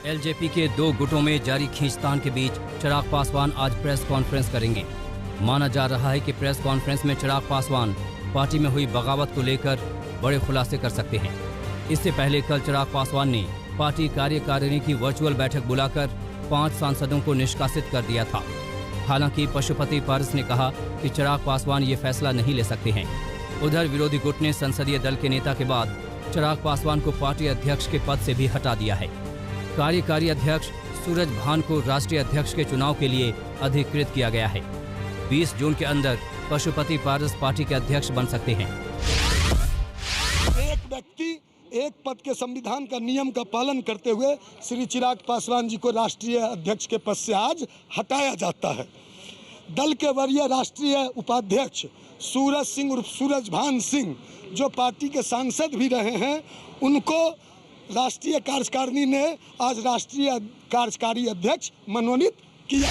LJP के दो गुटों में जारी खींचतान के बीच चिराग पासवान आज प्रेस कॉन्फ्रेंस करेंगे। माना जा रहा है कि प्रेस कॉन्फ्रेंस में चिराग पासवान पार्टी में हुई बगावत को लेकर बड़े खुलासे कर सकते हैं। इससे पहले कल चिराग पासवान ने पार्टी कार्यकारिणी की वर्चुअल बैठक बुलाकर 5 सांसदों को निष्कासित कर दिया था। हालांकि पशुपति पारस ने कहा कि चिराग पासवान ये फैसला नहीं ले सकते हैं। उधर विरोधी गुट ने संसदीय दल के नेता के बाद चिराग पासवान को पार्टी अध्यक्ष के पद से भी हटा दिया है। कार्यकारी अध्यक्ष सूरज भान को राष्ट्रीय अध्यक्ष के चुनाव के लिए अधिकृत किया गया है। 20 जून के अंदर पशुपति पारस पार्टी के अध्यक्ष बन सकते हैं। एक व्यक्ति एक पद के संविधान का नियम का पालन करते हुए श्री चिराग पासवान जी को राष्ट्रीय अध्यक्ष के पद से आज हटाया जाता है। दल के वरीय राष्ट्रीय उपाध्यक्ष सूरज सिंह उर्फ सूरज भान सिंह जो पार्टी के सांसद भी रहे हैं, उनको राष्ट्रीय कार्यकारिणी ने आज राष्ट्रीय कार्यकारी अध्यक्ष मनोनीत किया।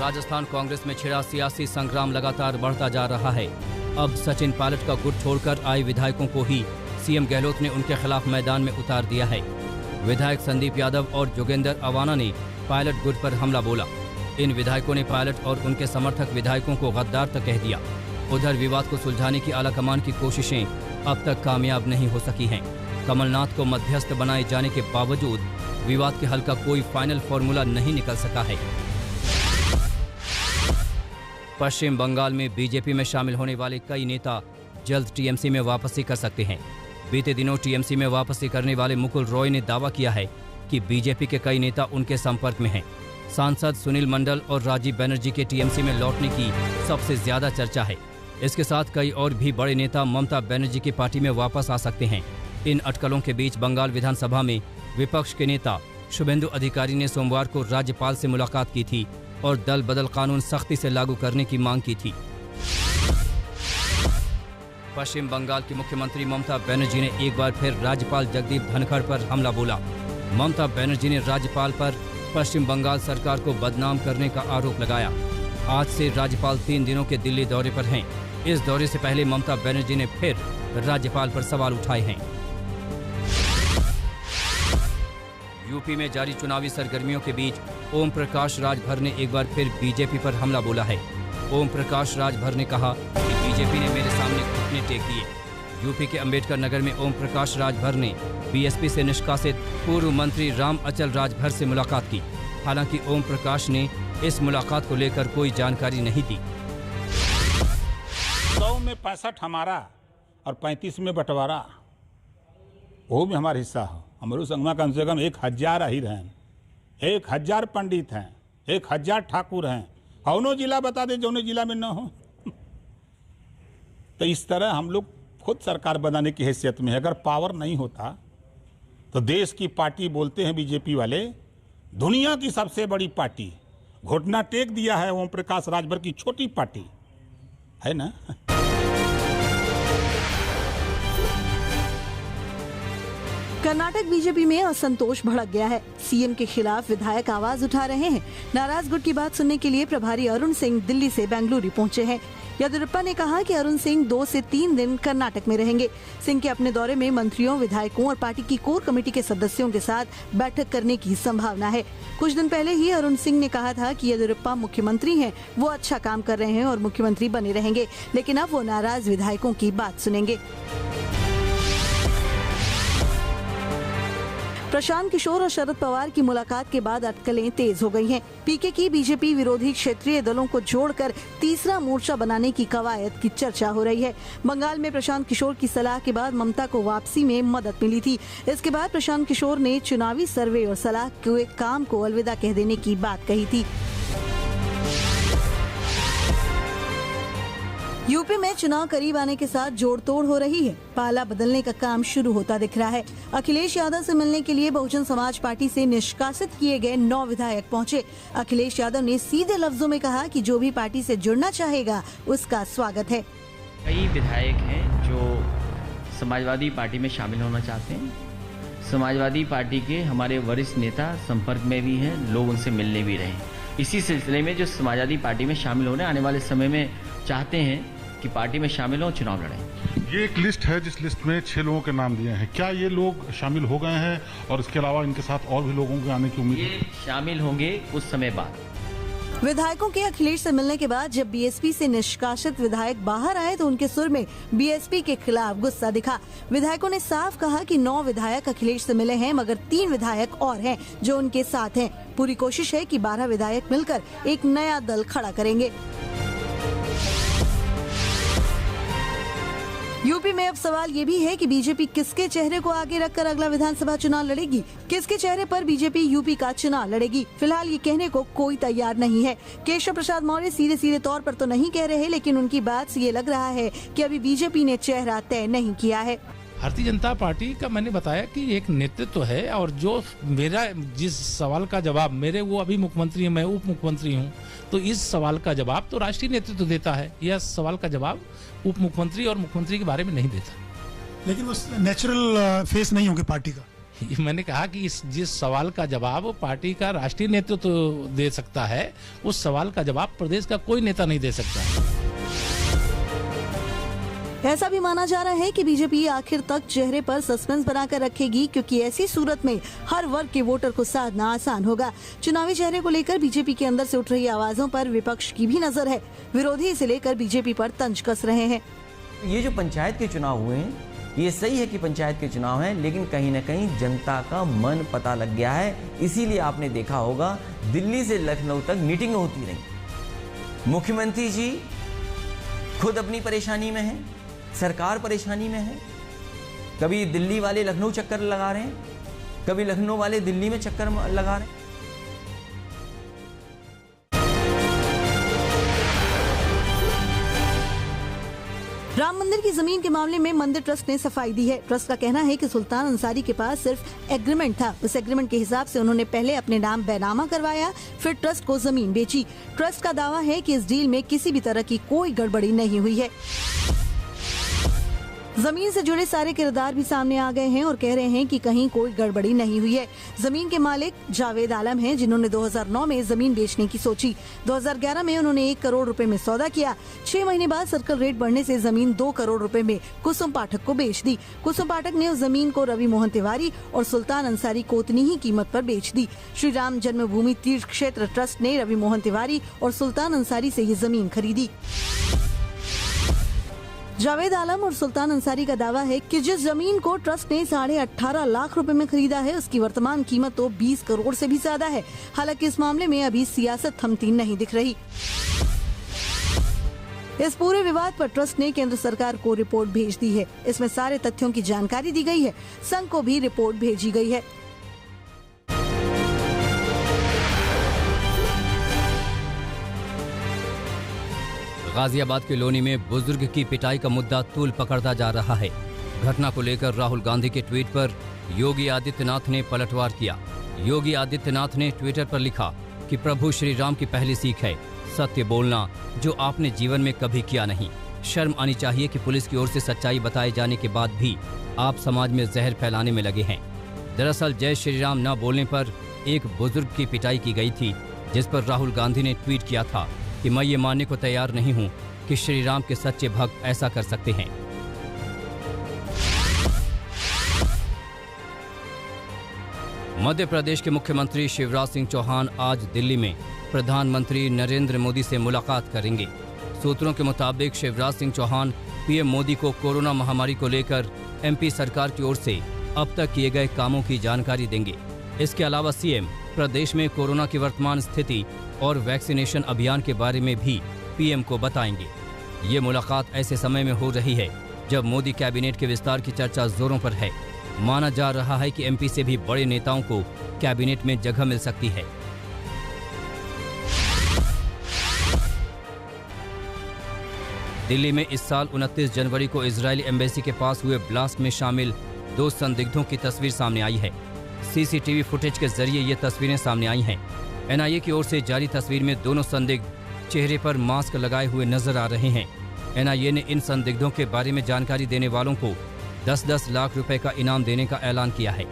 राजस्थान कांग्रेस में छिड़ा सियासी संग्राम लगातार बढ़ता जा रहा है। अब सचिन पायलट का गुट छोड़कर आए विधायकों को ही सीएम गहलोत ने उनके खिलाफ मैदान में उतार दिया है। विधायक संदीप यादव और जोगेंद्र अवाना ने पायलट गुट पर हमला बोला। इन विधायकों ने पायलट और उनके समर्थक विधायकों को गद्दार तक कह दिया। उधर विवाद को सुलझाने की आलाकमान की कोशिशें अब तक कामयाब नहीं हो सकी हैं। कमलनाथ को मध्यस्थ बनाए जाने के बावजूद विवाद के हल का कोई फाइनल फॉर्मूला नहीं निकल सका है। पश्चिम बंगाल में बीजेपी में शामिल होने वाले कई नेता जल्द टीएमसी में वापसी कर सकते हैं। बीते दिनों टीएमसी में वापसी करने वाले मुकुल रॉय ने दावा किया है कि बीजेपी के कई नेता उनके संपर्क में हैं। सांसद सुनील मंडल और राजीव बनर्जी के टीएमसी में लौटने की सबसे ज्यादा चर्चा है। इसके साथ कई और भी बड़े नेता ममता बनर्जी की पार्टी में वापस आ सकते हैं। इन अटकलों के बीच बंगाल विधानसभा में विपक्ष के नेता शुभेंदु अधिकारी ने सोमवार को राज्यपाल से मुलाकात की थी और दल बदल कानून सख्ती से लागू करने की मांग की थी। पश्चिम बंगाल की मुख्यमंत्री ममता बनर्जी ने एक बार फिर राज्यपाल जगदीप धनखड़ पर हमला बोला। ममता बनर्जी ने राज्यपाल पर पश्चिम बंगाल सरकार को बदनाम करने का आरोप लगाया। आज से राज्यपाल 3 दिनों के दिल्ली दौरे पर हैं। इस दौरे से पहले ममता बनर्जी ने फिर राज्यपाल पर सवाल उठाए हैं। यूपी में जारी चुनावी सरगर्मियों के बीच ओम प्रकाश राजभर ने एक बार फिर बीजेपी पर हमला बोला है। ओम प्रकाश राजभर ने कहा कि बीजेपी ने मेरे सामने घुटने टेक दिए। यूपी के अंबेडकर नगर में ओम प्रकाश राजभर ने बीएसपी से निष्कासित पूर्व मंत्री राम अचल राजभर से मुलाकात की। हालांकि ओम प्रकाश ने इस मुलाकात को लेकर कोई जानकारी नहीं दी। 100 में 65 हमारा और 35 में बंटवारा, वो भी हमारा हिस्सा हो। हमारे संगमा कम से कम 1000 अहिर हैं, 1000 पंडित हैं, 1000 ठाकुर हैं। कौनो जिला बता दे जो जिला में न हो। तो इस तरह हम लोग खुद सरकार बनाने की हैसियत में है। अगर पावर नहीं होता तो देश की पार्टी बोलते हैं बीजेपी वाले, दुनिया की सबसे बड़ी पार्टी, घुटना टेक दिया है ओम प्रकाश राजभर की छोटी पार्टी है ना। कर्नाटक बीजेपी में असंतोष भड़क गया है। सीएम के खिलाफ विधायक आवाज उठा रहे हैं। नाराज गुट की बात सुनने के लिए प्रभारी अरुण सिंह दिल्ली से बेंगलुरु पहुंचे हैं। येदियुरप्पा ने कहा कि अरुण सिंह 2 से 3 दिन कर्नाटक में रहेंगे। सिंह के अपने दौरे में मंत्रियों, विधायकों और पार्टी की कोर कमेटी के सदस्यों के साथ बैठक करने की संभावना है। कुछ दिन पहले ही अरुण सिंह ने कहा था कि येदियुरप्पा मुख्यमंत्री हैं, वो अच्छा काम कर रहे हैं और मुख्यमंत्री बने रहेंगे, लेकिन अब वो नाराज विधायकों की बात सुनेंगे। प्रशांत किशोर और शरद पवार की मुलाकात के बाद अटकलें तेज हो गई हैं। पीके की बीजेपी विरोधी क्षेत्रीय दलों को जोड़कर तीसरा मोर्चा बनाने की कवायद की चर्चा हो रही है। बंगाल में प्रशांत किशोर की सलाह के बाद ममता को वापसी में मदद मिली थी। इसके बाद प्रशांत किशोर ने चुनावी सर्वे और सलाह के काम को अलविदा कह देने की बात कही थी। यूपी में चुनाव करीब आने के साथ जोड़ तोड़ हो रही है। पाला बदलने का काम शुरू होता दिख रहा है। अखिलेश यादव से मिलने के लिए बहुजन समाज पार्टी से निष्कासित किए गए 9 विधायक पहुंचे। अखिलेश यादव ने सीधे लफ्जों में कहा कि जो भी पार्टी से जुड़ना चाहेगा उसका स्वागत है। कई विधायक हैं जो समाजवादी पार्टी में शामिल होना चाहते हैं। समाजवादी पार्टी के हमारे वरिष्ठ नेता संपर्क में भी हैं, लोग उनसे मिलने भी रहे। इसी सिलसिले में जो समाजवादी पार्टी में शामिल होने आने वाले समय में चाहते हैं कि पार्टी में शामिल हो, चुनाव लड़ें। ये एक लिस्ट है जिस लिस्ट में 6 लोगों के नाम दिए हैं। क्या ये लोग शामिल हो गए हैं और इसके अलावा इनके साथ और भी लोगों के आने की उम्मीद है? ये शामिल होंगे कुछ समय बाद। विधायकों के अखिलेश से मिलने के बाद जब बीएसपी से निष्कासित विधायक बाहर आए तो उनके सुर में बीएसपी के खिलाफ गुस्सा दिखा। विधायकों ने साफ कहा कि 9 विधायक अखिलेश से मिले हैं, मगर 3 विधायक और हैं जो उनके साथ हैं। पूरी कोशिश है कि 12 विधायक मिलकर एक नया दल खड़ा करेंगे। यूपी में अब सवाल ये भी है कि बीजेपी किसके चेहरे को आगे रखकर अगला विधानसभा चुनाव लड़ेगी, किसके चेहरे पर बीजेपी यूपी का चुनाव लड़ेगी। फिलहाल ये कहने को कोई तैयार नहीं है। केशव प्रसाद मौर्य सीधे तौर पर तो नहीं कह रहे, लेकिन उनकी बात से ये लग रहा है कि अभी बीजेपी ने चेहरा तय नहीं किया है। भारतीय जनता पार्टी का मैंने बताया कि एक नेतृत्व है और जो मेरा जिस सवाल का जवाब मेरे वो अभी मुख्यमंत्री है, मैं उप मुख्यमंत्री हूँ, तो इस सवाल का जवाब तो राष्ट्रीय नेतृत्व देता है। यह सवाल का जवाब उप मुख्यमंत्री और मुख्यमंत्री के बारे में नहीं देता। लेकिन वो नेचुरल फेस नहीं होंगे पार्टी का। मैंने कहा कि जिस सवाल का जवाब पार्टी का राष्ट्रीय नेतृत्व दे सकता है, उस सवाल का जवाब प्रदेश का कोई नेता नहीं दे सकता। ऐसा भी माना जा रहा है कि बीजेपी आखिर तक चेहरे पर सस्पेंस बनाकर रखेगी, क्योंकि ऐसी सूरत में हर वर्ग के वोटर को साधना आसान होगा। चुनावी चेहरे को लेकर बीजेपी के अंदर से उठ रही आवाजों पर विपक्ष की भी नजर है। विरोधी इसे लेकर बीजेपी पर तंज कस रहे हैं। ये जो पंचायत के चुनाव हुए हैं, ये सही है कि पंचायत के चुनाव हैं, लेकिन कहीं न कहीं जनता का मन पता लग गया है। इसीलिए आपने देखा होगा दिल्ली से लखनऊ तक मीटिंग होती रही। मुख्यमंत्री जी खुद अपनी परेशानी में हैं, सरकार परेशानी में है। कभी दिल्ली वाले लखनऊ चक्कर लगा रहे हैं, कभी लखनऊ वाले दिल्ली में चक्कर लगा रहे हैं। राम मंदिर की जमीन के मामले में मंदिर ट्रस्ट ने सफाई दी है। ट्रस्ट का कहना है कि सुल्तान अंसारी के पास सिर्फ एग्रीमेंट था। उस एग्रीमेंट के हिसाब से उन्होंने पहले अपने नाम बैनामा करवाया, फिर ट्रस्ट को जमीन बेची। ट्रस्ट का दावा है कि इस डील में किसी भी तरह की कोई गड़बड़ी नहीं हुई है। जमीन से जुड़े सारे किरदार भी सामने आ गए हैं और कह रहे हैं कि कहीं कोई गड़बड़ी नहीं हुई है। जमीन के मालिक जावेद आलम हैं, जिन्होंने 2009 में जमीन बेचने की सोची। 2011 में उन्होंने 1 करोड़ रुपए में सौदा किया। 6 महीने बाद सर्कल रेट बढ़ने से जमीन 2 करोड़ रुपए में कुसुम पाठक को बेच दी। कुसुम पाठक ने उस जमीन को रवि मोहन तिवारी और सुल्तान अंसारी को उतनी ही कीमत पर बेच दी। श्री राम जन्मभूमि तीर्थ क्षेत्र ट्रस्ट ने रवि मोहन तिवारी और सुल्तान अंसारी से ये जमीन खरीदी। जावेद आलम और सुल्तान अंसारी का दावा है कि जिस जमीन को ट्रस्ट ने 18.5 लाख रुपए में खरीदा है, उसकी वर्तमान कीमत तो 20 करोड़ से भी ज्यादा है। हालांकि इस मामले में अभी सियासत थमती नहीं दिख रही। इस पूरे विवाद पर ट्रस्ट ने केंद्र सरकार को रिपोर्ट भेज दी है। इसमें सारे तथ्यों की जानकारी दी गई है। संघ को भी रिपोर्ट भेजी गई है। गाजियाबाद के लोनी में बुजुर्ग की पिटाई का मुद्दा तूल पकड़ता जा रहा है। घटना को लेकर राहुल गांधी के ट्वीट पर योगी आदित्यनाथ ने पलटवार किया। योगी आदित्यनाथ ने ट्विटर पर लिखा कि प्रभु श्री राम की पहली सीख है सत्य बोलना, जो आपने जीवन में कभी किया नहीं। शर्म आनी चाहिए कि पुलिस की ओर से सच्चाई बताए जाने के बाद भी आप समाज में जहर फैलाने में लगे हैं। दरअसल जय श्री राम न बोलने पर एक बुजुर्ग की पिटाई की गई थी, जिस पर राहुल गांधी ने ट्वीट किया था कि मैं ये मानने को तैयार नहीं हूं कि श्री राम के सच्चे भक्त ऐसा कर सकते हैं। मध्य प्रदेश के मुख्यमंत्री शिवराज सिंह चौहान आज दिल्ली में प्रधानमंत्री नरेंद्र मोदी से मुलाकात करेंगे। सूत्रों के मुताबिक शिवराज सिंह चौहान पीएम मोदी को कोरोना महामारी को लेकर एमपी सरकार की ओर से अब तक किए गए कामों की जानकारी देंगे। इसके अलावा सीएम प्रदेश में कोरोना की वर्तमान स्थिति और वैक्सीनेशन अभियान के बारे में भी पीएम को बताएंगे। ये मुलाकात ऐसे समय में हो रही है जब मोदी कैबिनेट के विस्तार की चर्चा जोरों पर है। माना जा रहा है कि एमपी से भी बड़े नेताओं को कैबिनेट में जगह मिल सकती है। दिल्ली में इस साल 29 जनवरी को इजरायली एम्बेसी के पास हुए ब्लास्ट में शामिल 2 संदिग्धों की तस्वीर सामने आई है। सीसीटीवी फुटेज के जरिए ये तस्वीरें सामने आई हैं। एनआईए की ओर से जारी तस्वीर में दोनों संदिग्ध चेहरे पर मास्क लगाए हुए नजर आ रहे हैं। एनआईए ने इन संदिग्धों के बारे में जानकारी देने वालों को 10-10 लाख रुपए का इनाम देने का ऐलान किया है।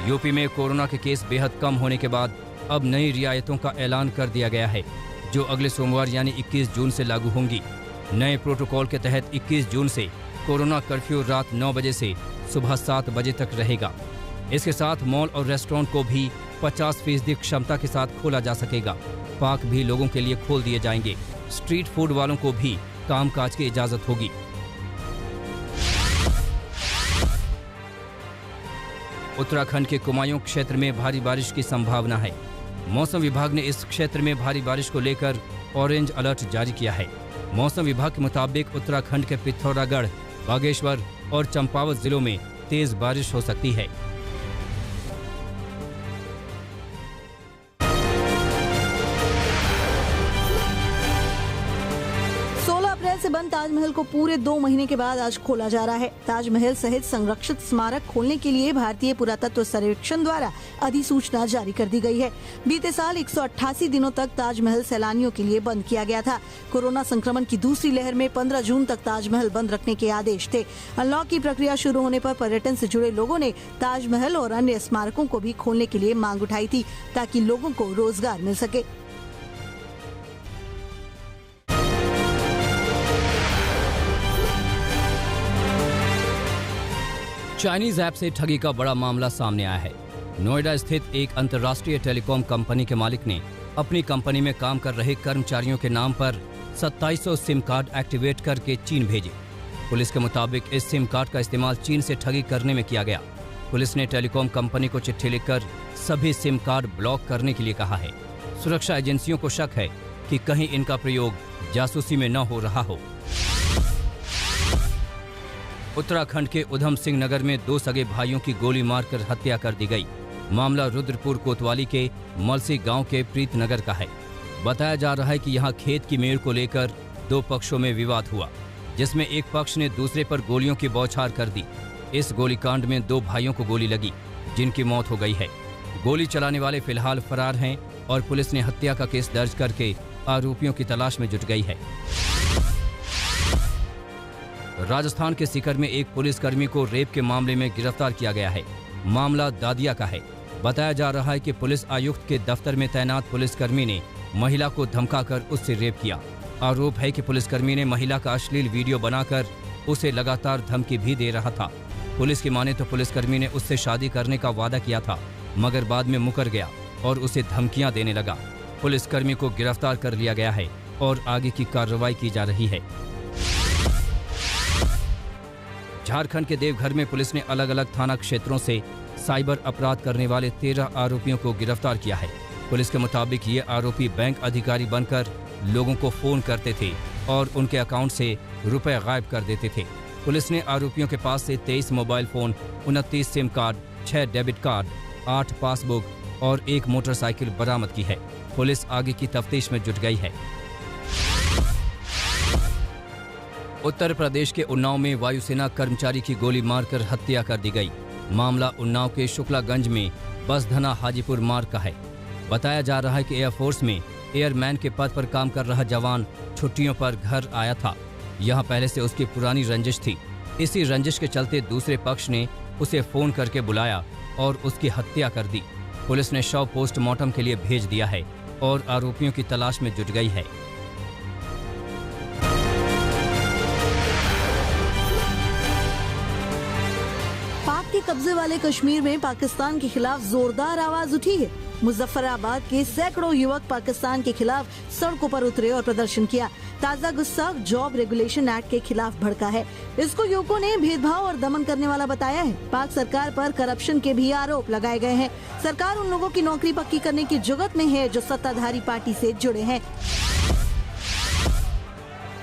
यूपी में कोरोना के केस बेहद कम होने के बाद अब नई रियायतों का ऐलान कर दिया गया है, जो अगले सोमवार यानी 21 जून से लागू होंगी। नए प्रोटोकॉल के तहत 21 जून से कोरोना कर्फ्यू रात 9 बजे से सुबह 7 बजे तक रहेगा। इसके साथ मॉल और रेस्टोरेंट को भी 50% क्षमता के साथ खोला जा सकेगा। पार्क भी लोगों के लिए खोल दिए जाएंगे। स्ट्रीट फूड वालों को भी कामकाज की इजाजत होगी। उत्तराखंड के कुमायूं क्षेत्र में भारी बारिश की संभावना है। मौसम विभाग ने इस क्षेत्र में भारी बारिश को लेकर ऑरेंज अलर्ट जारी किया है। मौसम विभाग के मुताबिक उत्तराखंड के पिथौरागढ़, बागेश्वर और चंपावत जिलों में तेज बारिश हो सकती है। से बंद ताजमहल को पूरे 2 महीने के बाद आज खोला जा रहा है। ताजमहल सहित संरक्षित स्मारक खोलने के लिए भारतीय पुरातत्व सर्वेक्षण द्वारा अधिसूचना जारी कर दी गई है। बीते साल 188 दिनों तक ताजमहल सैलानियों के लिए बंद किया गया था। कोरोना संक्रमण की दूसरी लहर में 15 जून तक ताजमहल बंद रखने के आदेश थे। अनलॉक की प्रक्रिया शुरू होने पर पर्यटन से जुड़े लोगों ने ताजमहल और अन्य स्मारकों को भी खोलने के लिए मांग उठाई थी, ताकि लोगों को रोजगार मिल सके। चाइनीज ऐप से ठगी का बड़ा मामला सामने आया है। नोएडा स्थित एक अंतर्राष्ट्रीय टेलीकॉम कंपनी के मालिक ने अपनी कंपनी में काम कर रहे कर्मचारियों के नाम पर 2700 सिम कार्ड एक्टिवेट करके चीन भेजे। पुलिस के मुताबिक इस सिम कार्ड का इस्तेमाल चीन से ठगी करने में किया गया। पुलिस ने टेलीकॉम कंपनी को चिट्ठी लिखकर सभी सिम कार्ड ब्लॉक करने के लिए कहा है। सुरक्षा एजेंसियों को शक है कि कहीं इनका प्रयोग जासूसी में न हो रहा हो। उत्तराखंड के उधम सिंह नगर में 2 सगे भाइयों की गोली मारकर हत्या कर दी गई। मामला रुद्रपुर कोतवाली के मलसी गांव के प्रीत नगर का है। बताया जा रहा है कि यहां खेत की मेड़ को लेकर 2 पक्षों में विवाद हुआ, जिसमें एक पक्ष ने दूसरे पर गोलियों की बौछार कर दी। इस गोलीकांड में 2 भाइयों को गोली लगी, जिनकी मौत हो गई है। गोली चलाने वाले फिलहाल फरार हैं और पुलिस ने हत्या का केस दर्ज करके आरोपियों की तलाश में जुट गई है। राजस्थान के सीकर में एक पुलिसकर्मी को रेप के मामले में गिरफ्तार किया गया है। मामला दादिया का है। बताया जा रहा है कि पुलिस आयुक्त के दफ्तर में तैनात पुलिसकर्मी ने महिला को धमकाकर उससे रेप किया। आरोप है कि पुलिसकर्मी ने महिला का अश्लील वीडियो बनाकर उसे लगातार धमकी भी दे रहा था। पुलिस की माने तो पुलिसकर्मी ने उससे शादी करने का वादा किया था, मगर बाद में मुकर गया और उसे धमकियां देने लगा। पुलिसकर्मी को गिरफ्तार कर लिया गया है और आगे की कार्रवाई की जा रही है। झारखंड के देवघर में पुलिस ने अलग अलग थाना क्षेत्रों से साइबर अपराध करने वाले 13 आरोपियों को गिरफ्तार किया है। पुलिस के मुताबिक ये आरोपी बैंक अधिकारी बनकर लोगों को फोन करते थे और उनके अकाउंट से रुपए गायब कर देते थे। पुलिस ने आरोपियों के पास से 23 mobile phone, 29 SIM card, 6 debit card, 8 passbook और 1 मोटरसाइकिल बरामद की है। पुलिस आगे की तफ्तीश में जुट गई है। उत्तर प्रदेश के उन्नाव में वायुसेना कर्मचारी की गोली मारकर हत्या कर दी गई। मामला उन्नाव के शुक्लागंज में बसधना हाजीपुर मार्ग का है। बताया जा रहा है कि एयरफोर्स में एयरमैन के पद पर काम कर रहा जवान छुट्टियों पर घर आया था। यहां पहले से उसकी पुरानी रंजिश थी। इसी रंजिश के चलते दूसरे पक्ष ने उसे फोन करके बुलाया और उसकी हत्या कर दी। पुलिस ने शव पोस्टमार्टम के लिए भेज दिया है और आरोपियों की तलाश में जुट गई है। पाक के कब्जे वाले कश्मीर में पाकिस्तान के खिलाफ जोरदार आवाज उठी है। मुजफ्फराबाद के सैकड़ों युवक पाकिस्तान के खिलाफ सड़कों पर उतरे और प्रदर्शन किया। ताजा गुस्सा जॉब रेगुलेशन एक्ट के खिलाफ भड़का है। इसको युवकों ने भेदभाव और दमन करने वाला बताया है। पाक सरकार पर करप्शन के भी आरोप लगाए गए हैं। सरकार उन लोगों की नौकरी पक्की करने की जुगत में है जो सत्ताधारी पार्टी से जुड़े हैं।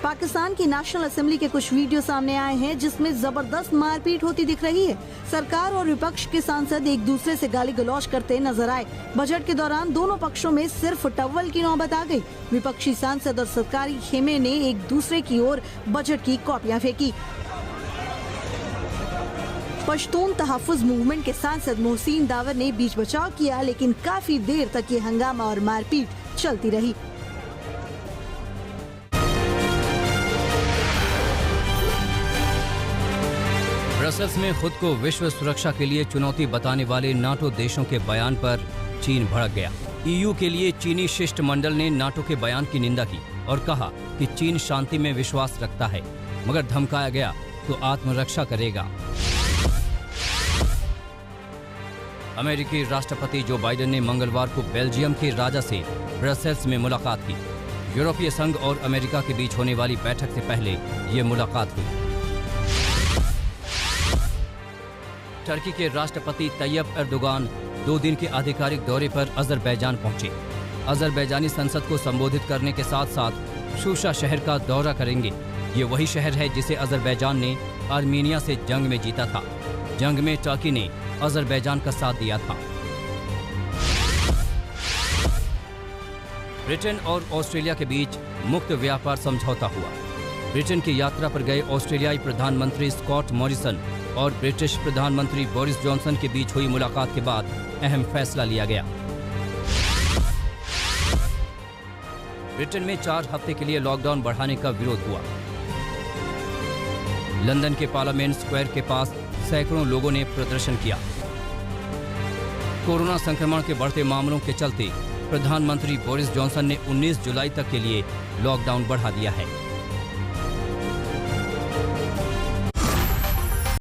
पाकिस्तान की नेशनल असेंबली के कुछ वीडियो सामने आए हैं जिसमें जबरदस्त मारपीट होती दिख रही है। सरकार और विपक्ष के सांसद एक दूसरे से गाली गलौज करते नजर आए। बजट के दौरान दोनों पक्षों में सिर्फ टव्वल की नौबत आ गई। विपक्षी सांसद और सरकारी खेमे ने एक दूसरे की ओर बजट की कॉपियां फेंकी। पश्तून तहफ़्फ़ुज़ मूवमेंट के सांसद मोहसिन दावर ने बीच बचाव किया, लेकिन काफी देर तक ये हंगामा और मारपीट चलती रही। ब्रसेल्स में खुद को विश्व सुरक्षा के लिए चुनौती बताने वाले नाटो देशों के बयान पर चीन भड़क गया। ईयू के लिए चीनी शिष्टमंडल ने नाटो के बयान की निंदा की और कहा कि चीन शांति में विश्वास रखता है, मगर धमकाया गया तो आत्मरक्षा करेगा। अमेरिकी राष्ट्रपति जो बाइडेन ने मंगलवार को बेल्जियम के राजा से ब्रसेल्स में मुलाकात की। यूरोपीय संघ और अमेरिका के बीच होने वाली बैठक से पहले ये मुलाकात हुई। टर्की के राष्ट्रपति तैयब एर्दोगान 2 दिन के आधिकारिक दौरे पर अजरबैजान पहुंचे। अजरबैजानी संसद को संबोधित करने के साथ साथ शूशा शहर का दौरा करेंगे। ये वही शहर है जिसे अजरबैजान ने आर्मीनिया से जंग में जीता था। जंग में टर्की ने अजरबैजान का साथ दिया था। ब्रिटेन और ऑस्ट्रेलिया के बीच मुक्त व्यापार समझौता हुआ। ब्रिटेन की यात्रा पर गए ऑस्ट्रेलियाई प्रधानमंत्री स्कॉट मॉरिसन और ब्रिटिश प्रधानमंत्री बोरिस जॉनसन के बीच हुई मुलाकात के बाद अहम फैसला लिया गया। ब्रिटेन में 4 हफ्ते के लिए लॉकडाउन बढ़ाने का विरोध हुआ। लंदन के पार्लियामेंट स्क्वायर के पास सैकड़ों लोगों ने प्रदर्शन किया। कोरोना संक्रमण के बढ़ते मामलों के चलते प्रधानमंत्री बोरिस जॉनसन ने 19 जुलाई तक के लिए लॉकडाउन बढ़ा दिया है।